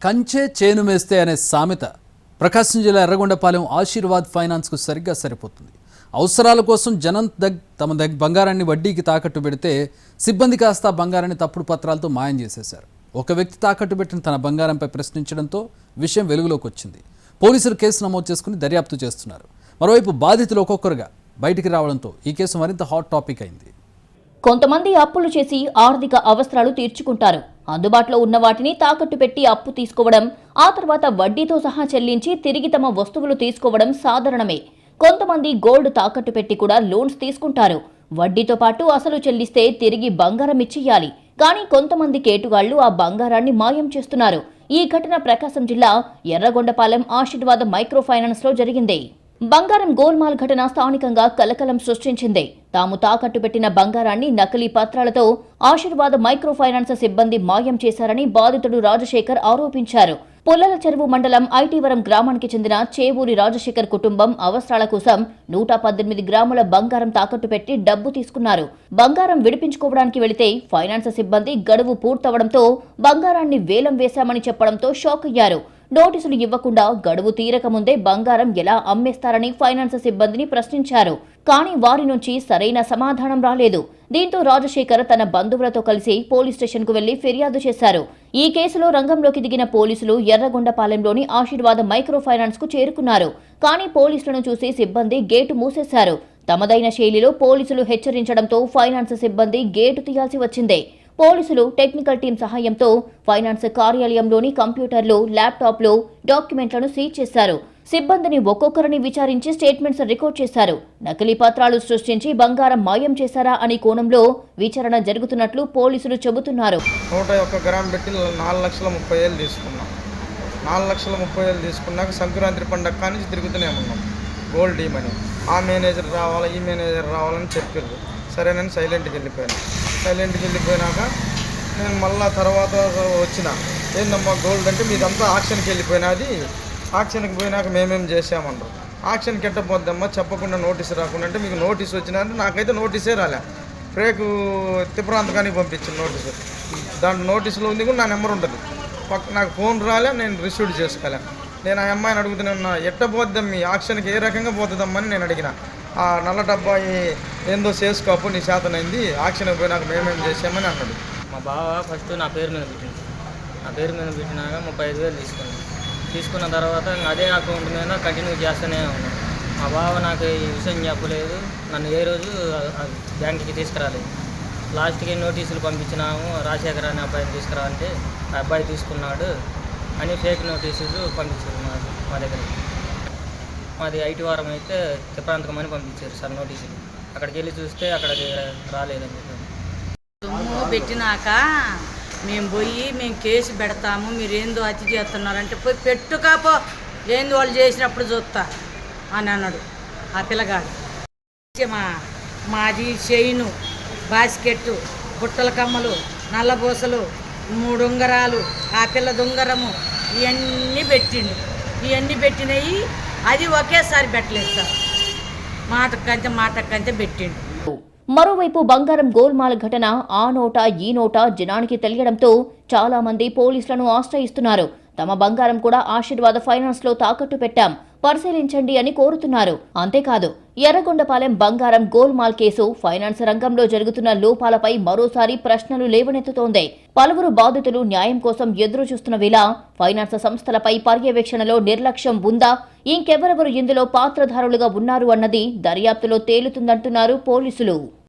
కంచే చేను మేస్తే అనే సామెత ప్రకాశం జిల్లా ఎర్రగొండపాలెం ఆశీర్వాద్ ఫైనాన్స్కు సరిగ్గా సరిపోతుంది. అవసరాల కోసం జనం తమ బంగారాన్ని వడ్డీకి తాకట్టు పెడితే సిబ్బంది కాస్త బంగారాన్ని తప్పుడు పత్రాలతో మాయం చేసేశారు. ఒక వ్యక్తి తాకట్టు పెట్టిన తన బంగారంపై ప్రశ్నించడంతో విషయం వెలుగులోకి వచ్చింది. పోలీసులు కేసు నమోదు చేసుకుని దర్యాప్తు చేస్తున్నారు. మరోవైపు బాధితులు ఒక్కొక్కరుగా బయటికి రావడంతో ఈ కేసు మరింత హాట్ టాపిక్ అయింది. కొంతమంది అప్పులు చేసి ఆర్థిక అవసరాలు తీర్చుకుంటారు. అందుబాటులో ఉన్న వాటిని తాకట్టు పెట్టి అప్పు తీసుకోవడం, ఆ తర్వాత వడ్డీతో సహా చెల్లించి తిరిగి తమ వస్తువులు తీసుకోవడం సాధారణమే. కొంతమంది గోల్డ్ తాకట్టు పెట్టి కూడా లోన్స్ తీసుకుంటారు. వడ్డీతో పాటు అసలు చెల్లిస్తే తిరిగి బంగారం ఇచ్చేయాలి. కానీ కొంతమంది కేటుగాళ్లు ఆ బంగారాన్ని మాయం చేస్తున్నారు. ఈ ఘటన ప్రకాశం జిల్లా ఎర్రగొండపాలెం ఆశీర్వాద మైక్రో ఫైనాన్స్ లో జరిగింది. బంగారం గోల్మాల్ ఘటన స్థానికంగా కలకలం సృష్టించింది. తాము తాకట్టు పెట్టిన బంగారాన్ని నకిలీ పత్రాలతో ఆశీర్వాద మైక్రో ఫైనాన్స్ సిబ్బంది మాయం చేశారని బాధితుడు రాజశేఖర్ ఆరోపించారు. పుల్లల చెరువు మండలం ఐటీవరం గ్రామానికి చెందిన చేవూరి రాజశేఖర్ కుటుంబం అవసరాల కోసం 118 గ్రాముల బంగారం తాకట్టు పెట్టి డబ్బు తీసుకున్నారు. బంగారం విడిపించుకోవడానికి వెళితే ఫైనాన్స్ సిబ్బంది గడువు పూర్తవడంతో బంగారాన్ని వేలం వేశామని చెప్పడంతో షాక్ అయ్యారు. నోటీసులు ఇవ్వకుండా గడువు తీరక ముందే బంగారం ఎలా అమ్మేస్తారని ఫైనాన్స్ సిబ్బందిని ప్రశ్నించారు. కానీ వారి నుంచి సరైన సమాధానం రాలేదు. దీంతో రాజశేఖర్ తన బంధువులతో కలిసి పోలీస్ స్టేషన్ కు వెళ్లి ఫిర్యాదు చేశారు. ఈ కేసులో రంగంలోకి దిగిన పోలీసులు ఎర్రగొండపాలెంలోని ఆశీర్వాద మైక్రో ఫైనాన్స్ కు చేరుకున్నారు. కానీ పోలీసులను చూసి సిబ్బంది గేటు మూసేశారు. తమదైన శైలిలో పోలీసులు హెచ్చరించడంతో ఫైనాన్స్ సిబ్బంది గేటు తీయాల్సి వచ్చింది. పోలీసులు టెక్నికల్ టీం సహాయంతో ఫైనాన్స్ కార్యాలయంలోని కంప్యూటర్లు, ల్యాప్టాప్లు, డాక్యుమెంట్లను సీజ్ చేశారు. సిబ్బందిని ఒక్కొక్కరిని విచారించి స్టేట్మెంట్స్ రికార్డ్ చేశారు. నకిలీ పత్రాలు సృష్టించి బంగారం మాయం చేశారా అనే కోణంలో విచారణ జరుగుతున్నట్లు పోలీసులు చెబుతున్నారు. 101 గ్రామ్ పెట్టి 4,30,000 తీసుకున్నాం. 4,30,000 తీసుకున్నాక సంక్రాంతి పండగ కానీ తిరుగుతూనే ఉన్నాం. గోల్డ్ డీమని ఆ మేనేజర్ రావాలా, ఈ మేనేజర్ రావాలని చెప్పారు. సరే నేను సైలెంట్కి వెళ్ళిపోయినాక నేను మళ్ళా తర్వాత వచ్చిన ఏందమ్మా గోల్డ్ అంటే మీదంతా ఆక్షన్కి వెళ్ళిపోయినది. ఆక్షన్కి పోయినాక మేమేం చేసామన్నారు. ఆక్షన్కి ఎట్టపోద్దమ్మా చెప్పకుండా నోటీసు రాకుండా అంటే మీకు నోటీసు వచ్చినారంటే నాకైతే నోటీసే రాలే. రేకు తిప్రాంతకానికి పంపించిన నోటీసు. దాంట్లో నోటీసులో ఉంది కూడా నా నెంబర్ ఉంటుంది. నాకు ఫోన్ రాలే, నేను రిసీవ్ చేసుకోలే. నేను ఆ అమ్మాయిని అడుగుతూనే ఉన్నా ఎట్టపోద్దాం మీ ఆక్షన్కి ఏ రకంగా పోతుందమ్మని నేను అడిగిన. ఆ నల్ల డబ్బా ఏందో చేసుకోపు నీ శాతనైంది, ఆక్షన్కి పోయినాక మేమేం చేసామని అన్నాడు. మా బావ ఫస్ట్ నా పేరు మీద పెట్టింది. నా పేరు మీద పెట్టినాక 35,000 తీసుకున్న తర్వాత అదే అకౌంట్ మీద కంటిన్యూ చేస్తూనే ఉన్నాను. మా బావ నాకు ఈ విషయం చెప్పలేదు, నన్ను ఏ రోజు బ్యాంకుకి తీసుకురాలేదు. లాస్ట్కి నోటీసులు పంపించినాము, రాజశేఖర్ అనే అబ్బాయిని తీసుకురాలంటే ఆ అబ్బాయి తీసుకున్నాడు అని ఫేక్ నోటీసులు పంపించారు మా దగ్గర. మాది ఐటీవరం అయితే తిప్రాంతకం అని పంపించారు సార్ నోటీసులు. అక్కడికి వెళ్ళి చూస్తే అక్కడ రాలేదని సొమ్ము పెట్టినాక మేము కేసు పెడతాము, మీరు ఏందో అతి చేస్తున్నారంటే పోయి పెట్టుకాపో, ఏంది వాళ్ళు చేసినప్పుడు చూస్తా అని అన్నాడు ఆ పిల్లగాడు. మాది చైను, బాస్కెట్టు, బుట్టల కమ్మలు, నల్లబూసలు, 3 ఉంగరాలు, ఆ పిల్ల ఉంగరము ఇవన్నీ పెట్టిండు. ఇవన్నీ పెట్టినవి అది ఒకేసారి పెట్టలేదు సార్, మాటకంతే పెట్టిండు. మరోవైపు బంగారం గోల్మాల్ ఘటన ఆ నోటా ఈ నోటా జనానికి తెలియడంతో చాలా మంది పోలీసులను ఆశ్రయిస్తున్నారు. తమ బంగారం కూడా ఆశీర్వాద ఫైనాన్స్ లో తాకట్టు పెట్టాం, పరిశీలించండి అని కోరుతున్నారు. అంతేకాదు ఎర్రగొండపాలెం బంగారం గోల్మాల్ కేసు ఫైనాన్స్ రంగంలో జరుగుతున్న లోపాలపై మరోసారి ప్రశ్నలు లేవనెత్తుతోంది. పలువురు బాధితులు న్యాయం కోసం ఎదురు చూస్తున్న వేళ ఫైనాన్స్ సంస్థలపై పర్యవేక్షణలో నిర్లక్ష్యం ఉందా, ఇంకెవరెవరు ఇందులో పాత్రధారులుగా ఉన్నారు అన్నది దర్యాప్తులో తేలుతుందంటున్నారు పోలీసులు.